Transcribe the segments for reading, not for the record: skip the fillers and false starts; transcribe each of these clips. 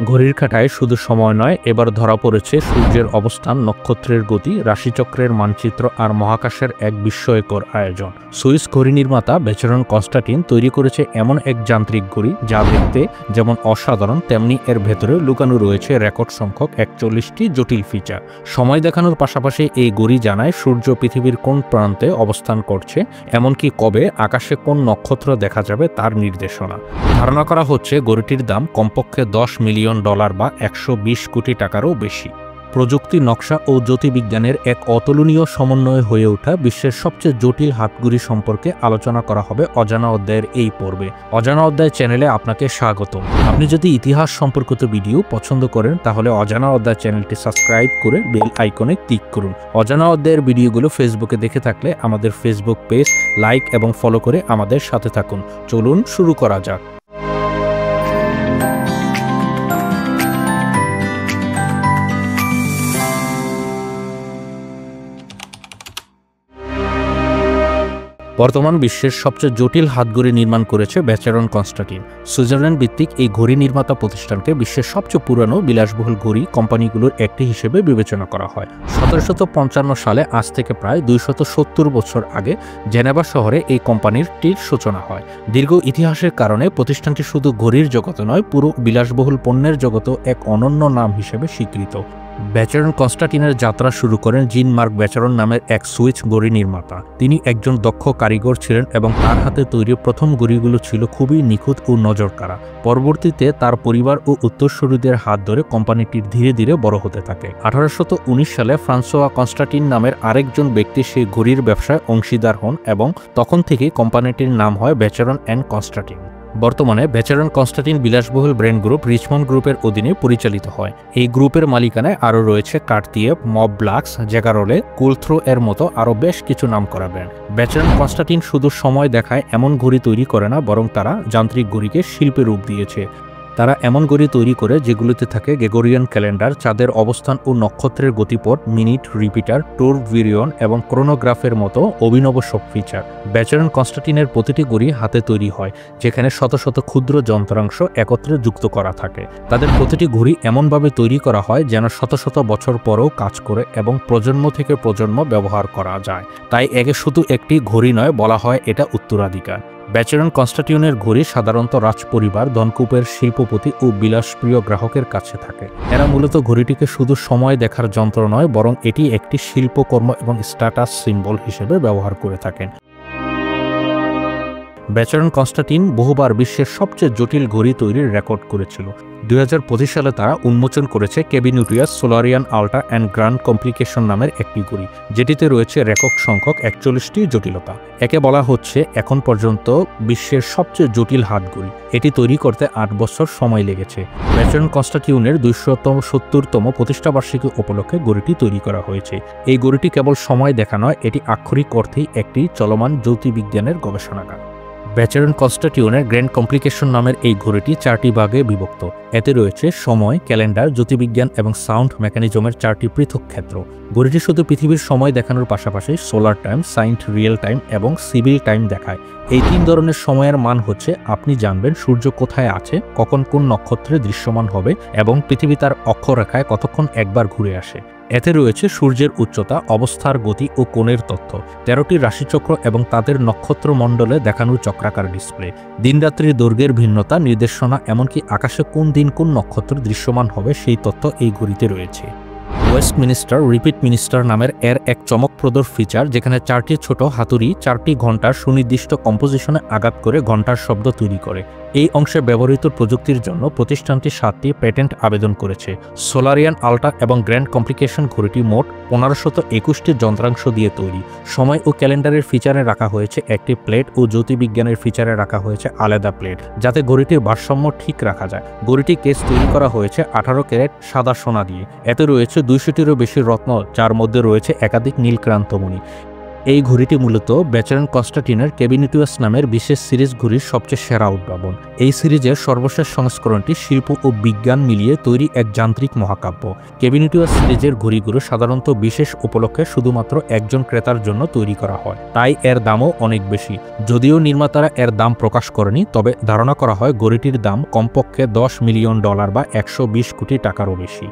ঘড়ির কাঁটায় শুধু সময় নয়, এবার ধরা পড়েছে সূর্যের অবস্থান, নক্ষত্রের গতি, রাশিচক্রের মানচিত্র আর মহাকাশের এক বিস্ময়কর আয়োজন। সুইস ঘড়ি নির্মাতা বেচেরন কনস্টান্টিন তৈরি করেছে এমন এক যান্ত্রিক ঘড়ি যা দেখতে যেমন অসাধারণ, তেমনি এর ভেতরে লুকানো রয়েছে রেকর্ড সংখ্যক 41টি জটিল ফিচার। সময় দেখানোর পাশাপাশি এই ঘড়ি জানায় সূর্য পৃথিবীর কোন প্রান্তে অবস্থান করছে, এমনকি কবে আকাশে কোন নক্ষত্র দেখা যাবে তার নির্দেশনা। ধারণা করা হচ্ছে ঘড়িটির দাম কমপক্ষে $10 মিলিয়ন বা 120 কোটি টাকারও বেশি। প্রযুক্তি, নকশা ও জ্যোতির্বিজ্ঞানের এক অতুলনীয় সমন্বয় হয়ে ওঠা বিশ্বের সবচেয়ে জটিল হাতঘড়ি সম্পর্কে আলোচনা করা হবে অজানা অধ্যায়ের এই পর্বে। অজানা অধ্যায় চ্যানেলে আপনাকে স্বাগতম। আপনি যদি ইতিহাস সম্পর্কিত ভিডিও পছন্দ করেন তাহলে অজানা অধ্যায় চ্যানেলটি সাবস্ক্রাইব করে বেল আইকনে ক্লিক করুন। অজানা অধ্যায়ের ভিডিওগুলো ফেসবুকে দেখে থাকলে আমাদের ফেসবুক পেজ লাইক এবং ফলো করে আমাদের সাথে থাকুন। চলুন শুরু করা যাক। বর্তমান বিশ্বের সবচেয়ে জটিল হাতঘড়ি নির্মাণ করেছে বেচেরন কনস্টান্টিন। সুইজারল্যান্ড ভিত্তিক এই ঘড়ি নির্মাতা প্রতিষ্ঠানকে বিশ্বের সবচেয়ে পুরানো বিলাসবহুল ঘড়ি কোম্পানিগুলোর একটি হিসেবে বিবেচনা করা হয়। 1755 সালে, আজ থেকে প্রায় 270 বছর আগে, জেনেভা শহরে এই কোম্পানিটির সূচনা হয়। দীর্ঘ ইতিহাসের কারণে প্রতিষ্ঠানটি শুধু ঘড়ির জগতে নয়, পুরো বিলাসবহুল পণ্যের জগতেও এক অনন্য নাম হিসেবে স্বীকৃত। বেচেরন কনস্টান্টিনের যাত্রা শুরু করেন জিন মার্ক বেচেরন নামের এক সুইস ঘড়ি নির্মাতা। তিনি একজন দক্ষ কারিগর ছিলেন এবং তার হাতে তৈরি প্রথম ঘড়িগুলো ছিল খুবই নিখুঁত ও নজরকাড়া। পরবর্তীতে তার পরিবার ও উত্তরসূরিদের হাত ধরে কোম্পানিটি ধীরে ধীরে বড় হতে থাকে। 1819 সালে ফ্রান্সোয়া কনস্টান্টিন নামের আরেকজন ব্যক্তি সেই ঘড়ির ব্যবসায় অংশীদার হন এবং তখন থেকেই কোম্পানিটির নাম হয় বেচেরন অ্যান্ড কনস্টান্টিন। বর্তমানে বেচেরন কনস্টান্টিন বিলাসবহুল ব্র্যান্ড গ্রুপ রিচমন্ড গ্রুপের অধীনে পরিচালিত হয়। এই গ্রুপের মালিকানায় আরও রয়েছে কার্তিয়ে, মবলাক্স, জ্যাগারোলে, কুলথ্রো এর মতো আরও বেশ কিছু নামকরা ব্র্যান্ড। বেচেরন কনস্টান্টিন শুধু সময় দেখায় এমন ঘড়ি তৈরি করে না, বরং তারা যান্ত্রিক ঘড়িকে শিল্পে রূপ দিয়েছে। তারা এমন ঘড়ি তৈরি করে যেগুলোতে থাকে গ্রেগরিয়ান ক্যালেন্ডার, চাঁদের অবস্থান ও নক্ষত্রের গতিপথ, মিনিট রিপিটার, টুরভিরিয়ন এবং ক্রোনোগ্রাফের মতো অভিনব সব ফিচার। বেচেরন কনস্টান্টিনের প্রতিটি ঘড়ি হাতে তৈরি হয়, যেখানে শত শত ক্ষুদ্র যন্ত্রাংশ একত্রে যুক্ত করা থাকে। তাদের প্রতিটি ঘড়ি এমনভাবে তৈরি করা হয় যেন শত শত বছর পরেও কাজ করে এবং প্রজন্ম থেকে প্রজন্ম ব্যবহার করা যায়। তাই একে শুধু একটি ঘড়ি নয়, বলা হয় এটা উত্তরাধিকার। বেচেরন কনস্টান্টিনের ঘড়ি সাধারণত রাজপরিবার, ধনকুবের, শিল্পপতি ও বিলাসপ্রিয় গ্রাহকের কাছে থাকে। এরা মূলত ঘড়িটিকে শুধু সময় দেখার যন্ত্র নয়, বরং এটি একটি শিল্পকর্ম এবং স্ট্যাটাস সিম্বল হিসেবে ব্যবহার করে থাকেন। বেচেরন কনস্টান্টিন বহুবার বিশ্বের সবচেয়ে জটিল ঘড়ি তৈরির রেকর্ড করেছিল। 2025 সালে তারা উন্মোচন করেছে কেবিনুটিয়াস সোলারিয়ান আল্ট্রা অ্যান্ড গ্র্যান্ড কমপ্লিকেশন নামের একটি ঘড়ি, যেটিতে রয়েছে রেকর্ড সংখ্যক 41টি জটিলতা। একে বলা হচ্ছে এখন পর্যন্ত বিশ্বের সবচেয়ে জটিল হাতঘড়ি। এটি তৈরি করতে 8 বছর সময় লেগেছে। বেচেরন কনস্টান্টিনের 270তম প্রতিষ্ঠাবার্ষিকী উপলক্ষে ঘড়িটি তৈরি করা হয়েছে। এই ঘড়িটি কেবল সময় দেখা নয়, এটি আক্ষরিক অর্থেই একটি চলমান জ্যোতির্বিজ্ঞানের গবেষণাগার। বেচেরন কনস্টান্টিনের গ্র্যান্ড কমপ্লিকেশন নামের এই ঘড়িটি 4টি ভাগে বিভক্ত। এতে রয়েছে সময়, ক্যালেন্ডার, জ্যোতির্বিজ্ঞান এবং সাউন্ড মেকানিজমের 4টি পৃথক ক্ষেত্র। ঘড়িটি শুধু পৃথিবীর সময় দেখানোর পাশাপাশি solar time, saint real time এবং সিভিল টাইম দেখায়। এই 3 ধরনের সময়ের মান হচ্ছে আপনি জানবেন সূর্য কোথায় আছে, কখন কোন নক্ষত্রে দৃশ্যমান হবে এবং পৃথিবী তার অক্ষরেখায় কতক্ষণ একবার ঘুরে আসে। এতে রয়েছে সূর্যের উচ্চতা, অবস্থার গতি ও কোণের তথ্য, 13টি রাশিচক্র এবং তাদের নক্ষত্রমণ্ডলে দেখানোর চক্রাকার ডিসপ্লে, দিনরাত্রির দৈর্ঘ্যের ভিন্নতা, নির্দেশনা, এমনকি আকাশে কোন দিন কোন নক্ষত্র দৃশ্যমান হবে সেই তথ্য এই ঘড়িতে রয়েছে। ওয়েস্টমিনিস্টার রিপিট মিনিস্টার নামের এর এক চমকপ্রদ ফিচার, যেখানে 4টি ছোট হাতুড়ি 4টি ঘন্টার সুনির্দিষ্ট কম্পোজিশনে আঘাত করে ঘন্টার শব্দ তৈরি করে। এই অংশে ব্যবহৃত প্রযুক্তির জন্য প্রতিষ্ঠানটি 7টি পেটেন্ট আবেদন করেছে। সোলারিয়ান আল্ট্রা এবং গ্র্যান্ড কমপ্লিকেশন ঘড়িটি মোট 1521টি যন্ত্রাংশ দিয়ে তৈরি। সময় ও ক্যালেন্ডারের ফিচারে রাখা হয়েছে একটি প্লেট ও জ্যোতির্বিজ্ঞানের ফিচারে রাখা হয়েছে আলাদা প্লেট, যাতে ঘড়িটির ভারসাম্য ঠিক রাখা যায়। ঘড়িটি কেস তৈরি করা হয়েছে 18 ক্যারেট সাদা সোনা দিয়ে। এতে রয়েছে 200টিরও বেশি রত্ন, যার মধ্যে রয়েছে একাধিক নীলক্রান্তমণি। এই ঘড়িটি মূলত ব্যাচেলর কনস্টান্টিনের ক্যাবিনেটিয়াস নামের বিশেষ সিরিজ ঘড়ির সবচেয়ে সেরা উদ্ভাবন। এই সিরিজের সর্বশেষ সংস্করণটি শিল্প ও বিজ্ঞান মিলিয়ে তৈরি এক যান্ত্রিক মহাকাব্য। ক্যাবিনেটিয়াস সিরিজের ঘড়িগুলো সাধারণত বিশেষ উপলক্ষে শুধুমাত্র একজন ক্রেতার জন্য তৈরি করা হয়, তাই এর দামও অনেক বেশি। যদিও নির্মাতারা এর দাম প্রকাশ করেনি, তবে ধারণা করা হয় ঘড়িটির দাম কমপক্ষে $10 মিলিয়ন বা 120 কোটি টাকারও বেশি।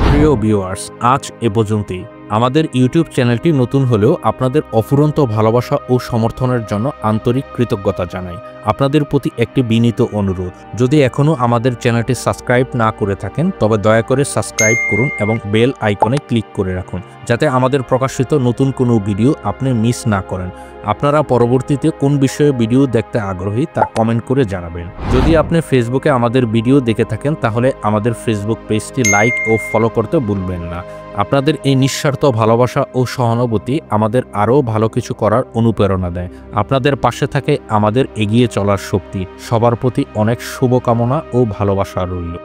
প্রিয় ভিউয়ার্স, আজ এ পর্যন্তই। আমাদের ইউটিউব চ্যানেলটি নতুন হলেও আপনাদের অফুরন্ত ভালোবাসা ও সমর্থনের জন্য আন্তরিক কৃতজ্ঞতা জানাই। আপনাদের প্রতি একটি বিনীত অনুরোধ, যদি এখনও আমাদের চ্যানেলটি সাবস্ক্রাইব না করে থাকেন তবে দয়া করে সাবস্ক্রাইব করুন এবং বেল আইকনে ক্লিক করে রাখুন, যাতে আমাদের প্রকাশিত নতুন কোনো ভিডিও আপনি মিস না করেন। আপনারা পরবর্তীতে কোন বিষয়ে ভিডিও দেখতে আগ্রহী তা কমেন্ট করে জানাবেন। যদি আপনি ফেসবুকে আমাদের ভিডিও দেখে থাকেন তাহলে আমাদের ফেসবুক পেজটি লাইক ও ফলো করতে ভুলবেন না। আপনাদের এই নিঃস্বার্থ ভালোবাসা ও সহানুভূতি আমাদের আরও ভালো কিছু করার অনুপ্রেরণা দেয়। আপনাদের পাশে থাকে আমাদের এগিয়ে চলার শক্তি। সবার প্রতি অনেক শুভকামনা ও ভালোবাসা রইল।